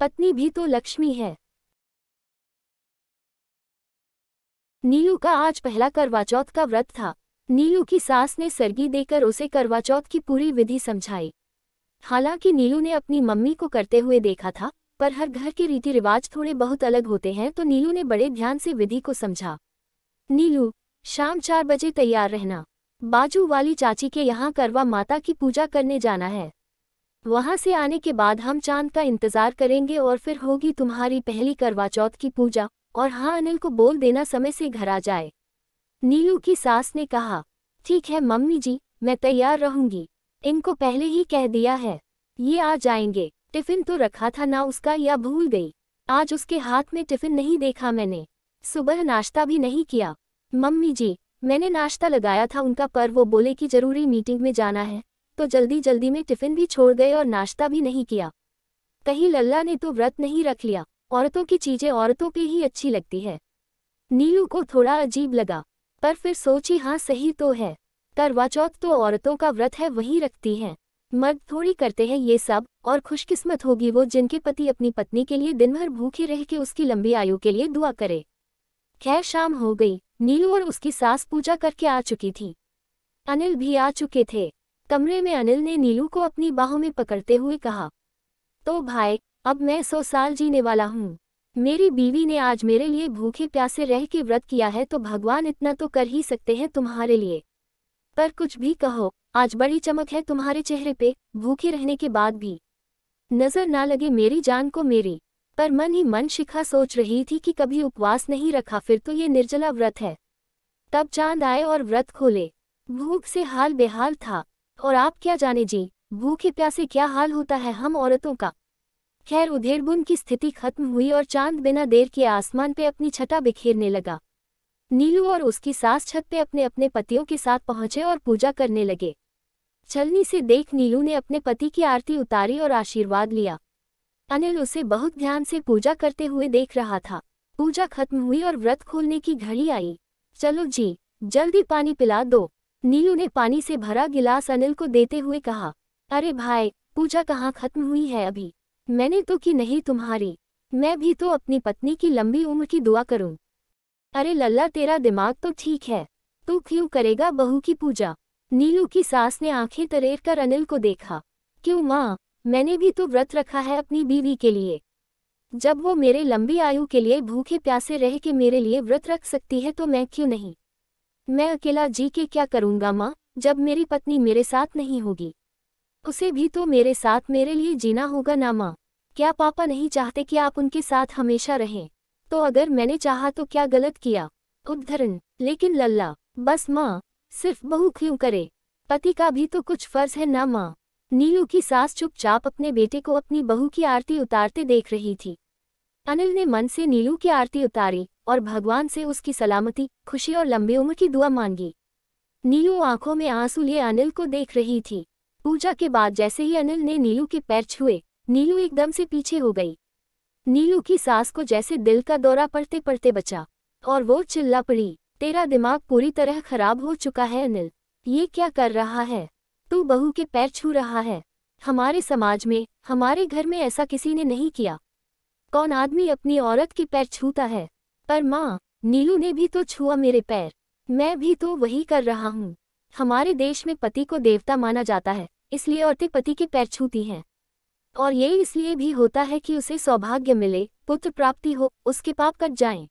पत्नी भी तो लक्ष्मी है। नीलू का आज पहला करवा चौथ का व्रत था। नीलू की सास ने सरगी देकर उसे करवा चौथ की पूरी विधि समझाई। हालांकि नीलू ने अपनी मम्मी को करते हुए देखा था, पर हर घर के रीति रिवाज थोड़े बहुत अलग होते हैं, तो नीलू ने बड़े ध्यान से विधि को समझा। नीलू, शाम 4 बजे तैयार रहना। बाजू वाली चाची के यहाँ करवा माता की पूजा करने जाना है। वहां से आने के बाद हम चांद का इंतजार करेंगे और फिर होगी तुम्हारी पहली करवा चौथ की पूजा। और हाँ, अनिल को बोल देना समय से घर आ जाए। नीलू की सास ने कहा, ठीक है मम्मी जी, मैं तैयार रहूंगी। इनको पहले ही कह दिया है, ये आ जाएंगे। टिफिन तो रखा था ना उसका, या भूल गई? आज उसके हाथ में टिफिन नहीं देखा मैंने। सुबह नाश्ता भी नहीं किया। मम्मी जी, मैंने नाश्ता लगाया था उनका, पर वो बोले कि जरूरी मीटिंग में जाना है, तो जल्दी जल्दी में टिफिन भी छोड़ गए और नाश्ता भी नहीं किया। कहीं लल्ला ने तो व्रत नहीं रख लिया? औरतों की चीजें औरतों पे ही अच्छी लगती है। नीलू को थोड़ा अजीब लगा, पर फिर सोची हाँ सही तो है। करवा चौथ तो औरतों का व्रत है, वही रखती हैं। मर्द थोड़ी करते हैं ये सब। और खुशकिस्मत होगी वो जिनके पति अपनी पत्नी के लिए दिन भर भूखे रह के उसकी लंबी आयु के लिए दुआ करे। खैर शाम हो गई। नीलू और उसकी सास पूजा करके आ चुकी थी। अनिल भी आ चुके थे। कमरे में अनिल ने नीलू को अपनी बाहों में पकड़ते हुए कहा, तो भाई, अब मैं 100 साल जीने वाला हूँ। मेरी बीवी ने आज मेरे लिए भूखे प्यासे रह के व्रत किया है, तो भगवान इतना तो कर ही सकते हैं तुम्हारे लिए। पर कुछ भी कहो, आज बड़ी चमक है तुम्हारे चेहरे पे, भूखे रहने के बाद भी। नजर ना लगे मेरी जान को मेरी। पर मन ही मन शिखा सोच रही थी कि कभी उपवास नहीं रखा, फिर तो ये निर्जला व्रत है। तब चांद आए और व्रत खोले। भूख से हाल बेहाल था। और आप क्या जाने जी, भूखे प्यासे क्या हाल होता है हम औरतों का। खैर उधेड़बुन की स्थिति खत्म हुई और चांद बिना देर के आसमान पे अपनी छटा बिखेरने लगा। नीलू और उसकी सास छत पे अपने अपने पतियों के साथ पहुंचे और पूजा करने लगे। छलनी से देख नीलू ने अपने पति की आरती उतारी और आशीर्वाद लिया। अनिल उसे बहुत ध्यान से पूजा करते हुए देख रहा था। पूजा खत्म हुई और व्रत खोलने की घड़ी आई। चलो जी, जल्दी पानी पिला दो। नीलू ने पानी से भरा गिलास अनिल को देते हुए कहा, अरे भाई, पूजा कहाँ खत्म हुई है अभी? मैंने तो की नहीं तुम्हारी। मैं भी तो अपनी पत्नी की लंबी उम्र की दुआ करूं। अरे लल्ला, तेरा दिमाग तो ठीक है, तू क्यों करेगा बहू की पूजा? नीलू की सास ने आंखें तरेर कर अनिल को देखा। क्यों माँ, मैंने भी तो व्रत रखा है अपनी बीवी के लिए। जब वो मेरे लंबी आयु के लिए भूखे प्यासे रह के मेरे लिए व्रत रख सकती है, तो मैं क्यों नहीं? मैं अकेला जी के क्या करूँगा माँ, जब मेरी पत्नी मेरे साथ नहीं होगी? उसे भी तो मेरे साथ मेरे लिए जीना होगा ना माँ। क्या पापा नहीं चाहते कि आप उनके साथ हमेशा रहें? तो अगर मैंने चाहा तो क्या गलत किया? उद्धरण, लेकिन लल्ला, बस माँ, सिर्फ बहू क्यों करे? पति का भी तो कुछ फर्ज है ना माँ। नीलू की सास चुपचाप अपने बेटे को अपनी बहू की आरती उतारते देख रही थी। अनिल ने मन से नीलू की आरती उतारी और भगवान से उसकी सलामती, खुशी और लंबी उम्र की दुआ मांगी। नीलू आंखों में आंसू लिए अनिल को देख रही थी। पूजा के बाद जैसे ही अनिल ने नीलू के पैर छुए, नीलू एकदम से पीछे हो गई। नीलू की सास को जैसे दिल का दौरा पड़ते पड़ते बचा और वो चिल्ला पड़ी, तेरा दिमाग पूरी तरह खराब हो चुका है अनिल। ये क्या कर रहा है? तू बहू के पैर छू रहा है? हमारे समाज में, हमारे घर में ऐसा किसी ने नहीं किया। कौन आदमी अपनी औरत के पैर छूता है? पर माँ, नीलू ने भी तो छुआ मेरे पैर। मैं भी तो वही कर रहा हूँ। हमारे देश में पति को देवता माना जाता है, इसलिए औरतें पति के पैर छूती हैं। और ये इसलिए भी होता है कि उसे सौभाग्य मिले, पुत्र प्राप्ति हो, उसके पाप कट जाएं।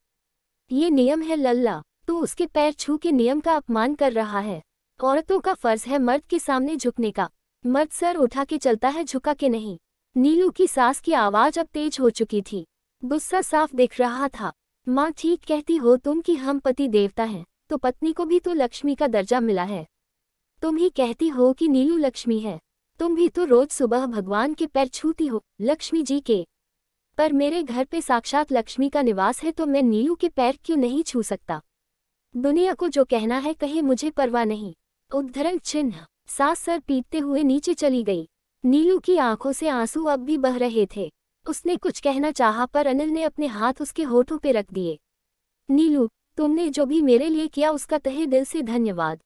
ये नियम है लल्ला, तू उसके पैर छू के नियम का अपमान कर रहा है। औरतों का फर्ज है मर्द के सामने झुकने का। मर्द सर उठा के चलता है, झुका के नहीं। नीलू की सास की आवाज अब तेज हो चुकी थी। गुस्सा साफ दिख रहा था। माँ, ठीक कहती हो तुम कि हम पति देवता हैं, तो पत्नी को भी तो लक्ष्मी का दर्जा मिला है। तुम ही कहती हो कि नीलू लक्ष्मी है। तुम भी तो रोज सुबह भगवान के पैर छूती हो, लक्ष्मी जी के। पर मेरे घर पे साक्षात लक्ष्मी का निवास है, तो मैं नीलू के पैर क्यों नहीं छू सकता? दुनिया को जो कहना है कहे, मुझे परवाह नहीं। उद्धरण चिन्ह। सास सर पीटते हुए नीचे चली गई। नीलू की आंखों से आंसू अब भी बह रहे थे। उसने कुछ कहना चाहा, पर अनिल ने अपने हाथ उसके होठों पे रख दिए। नीलू, तुमने जो भी मेरे लिए किया उसका तहे दिल से धन्यवाद।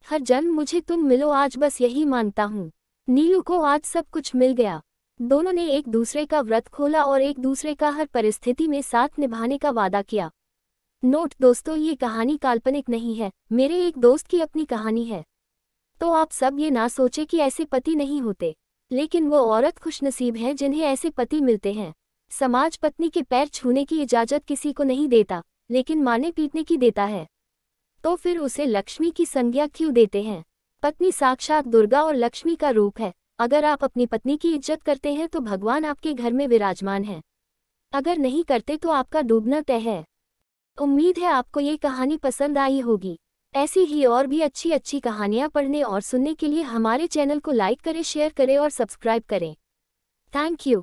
हर जन्म मुझे तुम मिलो, आज बस यही मांगता हूँ। नीलू को आज सब कुछ मिल गया। दोनों ने एक दूसरे का व्रत खोला और एक दूसरे का हर परिस्थिति में साथ निभाने का वादा किया। नोट दोस्तों, ये कहानी काल्पनिक नहीं है, मेरे एक दोस्त की अपनी कहानी है। तो आप सब ये ना सोचे कि ऐसे पति नहीं होते, लेकिन वो औरत खुशनसीब है जिन्हें ऐसे पति मिलते हैं। समाज पत्नी के पैर छूने की इजाजत किसी को नहीं देता, लेकिन मारने पीटने की देता है। तो फिर उसे लक्ष्मी की संज्ञा क्यों देते हैं? पत्नी साक्षात दुर्गा और लक्ष्मी का रूप है। अगर आप अपनी पत्नी की इज्जत करते हैं तो भगवान आपके घर में विराजमान है। अगर नहीं करते तो आपका डूबना तय है। उम्मीद है आपको ये कहानी पसंद आई होगी। ऐसी ही और भी अच्छी अच्छी कहानियाँ पढ़ने और सुनने के लिए हमारे चैनल को लाइक करें, शेयर करें और सब्सक्राइब करें। Thank you.